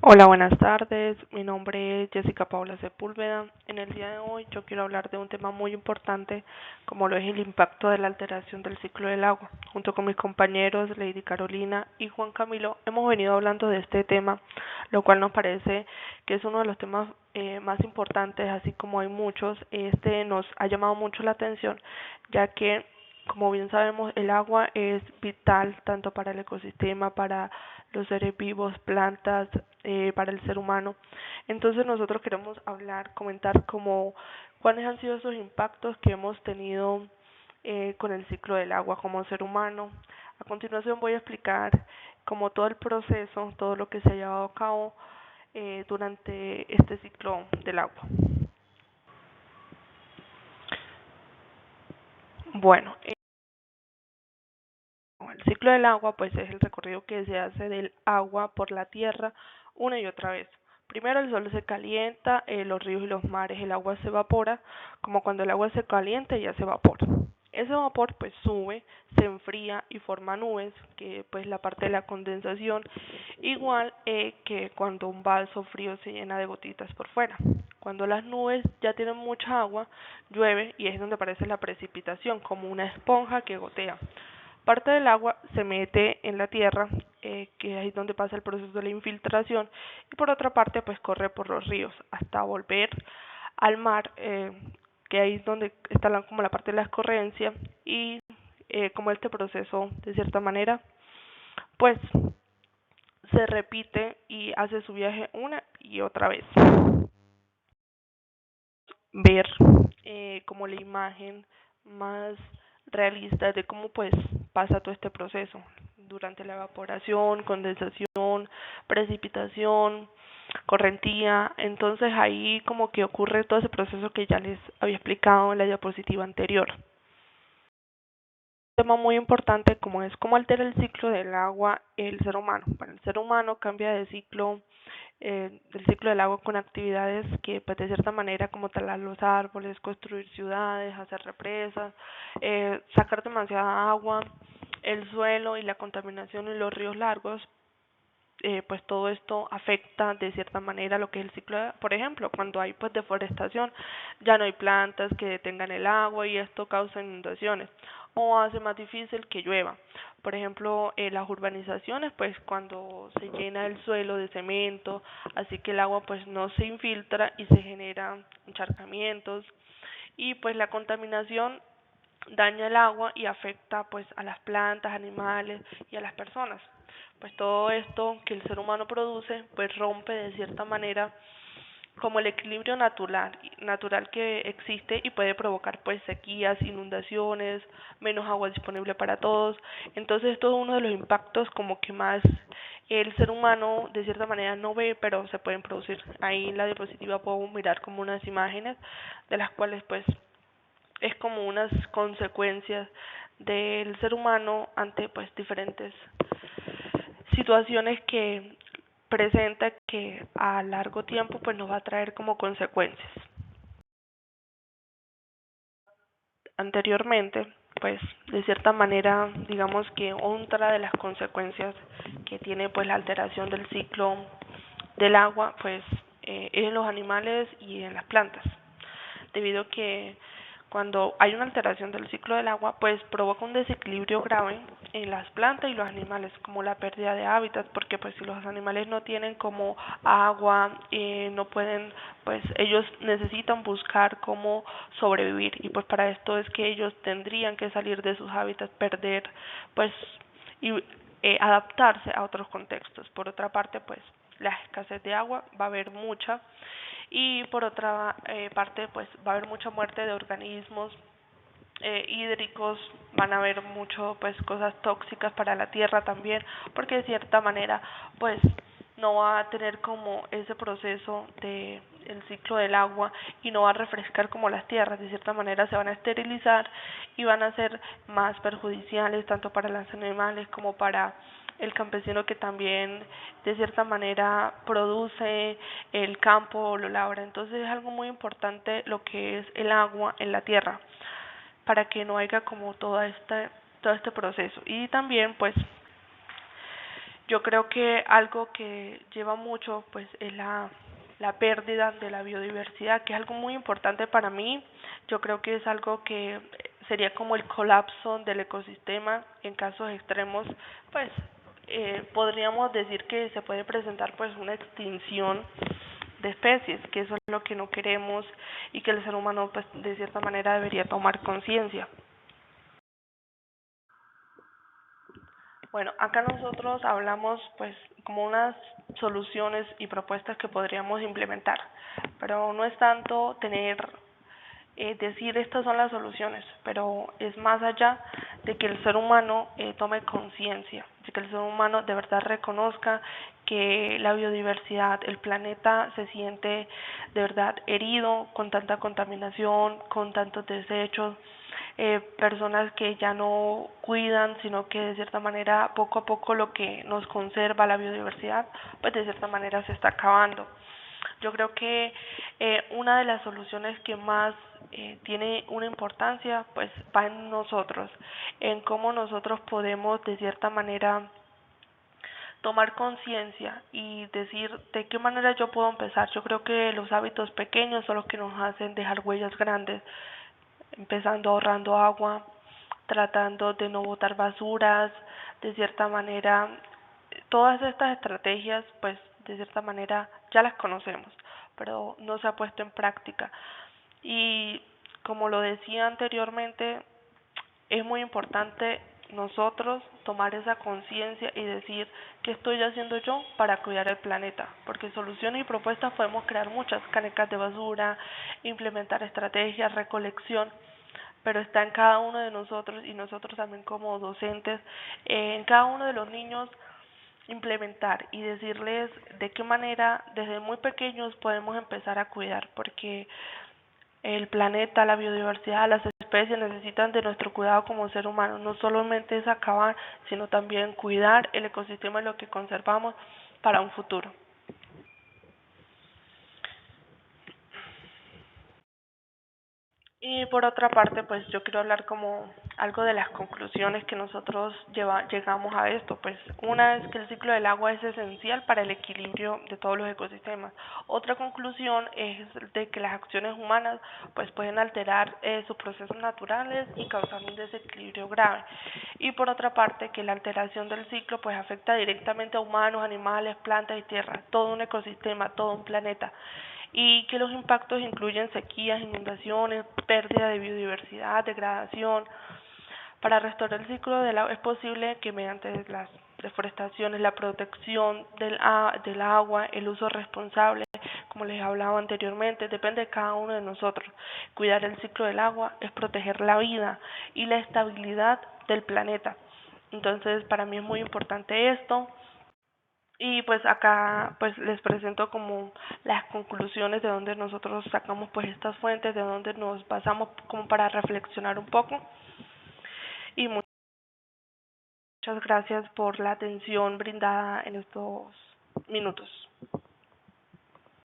Hola, buenas tardes. Mi nombre es Jessica Paula Sepúlveda. En el día de hoy yo quiero hablar de un tema muy importante como lo es el impacto de la alteración del ciclo del agua. Junto con mis compañeros Lady Carolina y Juan Camilo hemos venido hablando de este tema, lo cual nos parece que es uno de los temas más importantes, así como hay muchos. Este nos ha llamado mucho la atención, ya que como bien sabemos, el agua es vital tanto para el ecosistema, para los seres vivos, plantas, para el ser humano. Entonces nosotros queremos hablar, comentar como cuáles han sido esos impactos que hemos tenido con el ciclo del agua como ser humano. A continuación voy a explicar como todo el proceso, todo lo que se ha llevado a cabo durante este ciclo del agua. Bueno, el ciclo del agua, pues es el recorrido que se hace del agua por la tierra una y otra vez. Primero el sol se calienta, los ríos y los mares, el agua se evapora, como cuando el agua se calienta ya se evapora. Ese vapor pues sube, se enfría y forma nubes, que pues la parte de la condensación, igual que cuando un vaso frío se llena de gotitas por fuera. Cuando las nubes ya tienen mucha agua, llueve y es donde aparece la precipitación, como una esponja que gotea. Parte del agua se mete en la tierra, que es ahí donde pasa el proceso de la infiltración, y por otra parte pues corre por los ríos hasta volver al mar, que ahí es donde está como la parte de la escorrencia, y como este proceso de cierta manera pues se repite y hace su viaje una y otra vez. Ver como la imagen más realista de cómo pues pasa todo este proceso durante la evaporación, condensación, precipitación, correntía. Entonces ahí como que ocurre todo ese proceso que ya les había explicado en la diapositiva anterior. Un tema muy importante como es cómo altera el ciclo del agua el ser humano. Bueno, el ser humano cambia de ciclo del ciclo del agua con actividades que pues de cierta manera como talar los árboles, construir ciudades, hacer represas, sacar demasiada agua, el suelo y la contaminación en los ríos largos, pues todo esto afecta de cierta manera lo que es el ciclo, por ejemplo, cuando hay pues deforestación, ya no hay plantas que detengan el agua y esto causa inundaciones o hace más difícil que llueva. Por ejemplo, las urbanizaciones, pues cuando se llena el suelo de cemento, así que el agua pues no se infiltra y se generan encharcamientos y pues la contaminación daña el agua y afecta pues a las plantas, animales y a las personas. Pues todo esto que el ser humano produce pues rompe de cierta manera como el equilibrio natural que existe y puede provocar pues sequías, inundaciones, menos agua disponible para todos. Entonces esto es uno de los impactos como que más el ser humano de cierta manera no ve, pero se pueden producir. Ahí en la diapositiva puedo mirar como unas imágenes de las cuales pues es como unas consecuencias del ser humano ante pues diferentes situaciones que presenta que a largo tiempo pues nos va a traer como consecuencias. Anteriormente, pues de cierta manera, digamos que otra de las consecuencias que tiene pues la alteración del ciclo del agua, pues es en los animales y en las plantas, debido a que cuando hay una alteración del ciclo del agua, pues provoca un desequilibrio grave en las plantas y los animales, como la pérdida de hábitat, porque pues si los animales no tienen como agua, no pueden, pues ellos necesitan buscar cómo sobrevivir y pues para esto es que ellos tendrían que salir de sus hábitats, perder, pues y adaptarse a otros contextos. Por otra parte, pues la escasez de agua va a haber mucha y por otra parte pues va a haber mucha muerte de organismos hídricos, van a haber mucho pues cosas tóxicas para la tierra también, porque de cierta manera pues no va a tener como ese proceso de el ciclo del agua y no va a refrescar como las tierras, de cierta manera se van a esterilizar y van a ser más perjudiciales tanto para los animales como para el campesino que también de cierta manera produce el campo, lo labra. Entonces es algo muy importante lo que es el agua en la tierra para que no haya como todo este proceso. Y también pues Yo creo que algo que lleva mucho pues es la pérdida de la biodiversidad, que es algo muy importante para mí. Yo creo que es algo que sería como el colapso del ecosistema en casos extremos, pues podríamos decir que se puede presentar pues una extinción de especies, que eso es lo que no queremos y que el ser humano pues de cierta manera debería tomar conciencia. Bueno, acá nosotros hablamos pues como unas soluciones y propuestas que podríamos implementar, pero no es tanto tener, decir estas son las soluciones, pero es más allá de que el ser humano tome conciencia, de que el ser humano de verdad reconozca que la biodiversidad, el planeta se siente de verdad herido con tanta contaminación, con tantos desechos, personas que ya no cuidan, sino que de cierta manera poco a poco lo que nos conserva la biodiversidad, pues de cierta manera se está acabando. Yo creo que una de las soluciones que más tiene una importancia, pues va en nosotros, en cómo nosotros podemos de cierta manera tomar conciencia y decir de qué manera yo puedo empezar. Yo creo que los hábitos pequeños son los que nos hacen dejar huellas grandes, empezando ahorrando agua, tratando de no botar basuras, de cierta manera, todas estas estrategias, pues de cierta manera ya las conocemos, pero no se ha puesto en práctica. Y como lo decía anteriormente, es muy importante nosotros tomar esa conciencia y decir qué estoy haciendo yo para cuidar el planeta, porque soluciones y propuestas podemos crear muchas, canecas de basura, implementar estrategias, recolección, pero está en cada uno de nosotros y nosotros también como docentes, en cada uno de los niños implementar y decirles de qué manera desde muy pequeños podemos empezar a cuidar, porque el planeta, la biodiversidad, las especies necesitan de nuestro cuidado como ser humano. No solamente es acabar, sino también cuidar el ecosistema y lo que conservamos para un futuro. Y por otra parte, pues yo quiero hablar como algo de las conclusiones que nosotros llegamos a esto. Pues una es que el ciclo del agua es esencial para el equilibrio de todos los ecosistemas. Otra conclusión es de que las acciones humanas pues pueden alterar sus procesos naturales y causar un desequilibrio grave. Y por otra parte, que la alteración del ciclo pues afecta directamente a humanos, animales, plantas y tierra, todo un ecosistema, todo un planeta, y que los impactos incluyen sequías, inundaciones, pérdida de biodiversidad, degradación. Para restaurar el ciclo del agua es posible que mediante las deforestaciones, la protección del agua, el uso responsable, como les hablaba anteriormente, depende de cada uno de nosotros. Cuidar el ciclo del agua es proteger la vida y la estabilidad del planeta. Entonces, para mí es muy importante esto. Y pues acá pues les presento como las conclusiones de donde nosotros sacamos pues estas fuentes, de donde nos basamos como para reflexionar un poco. Y muchas gracias por la atención brindada en estos minutos.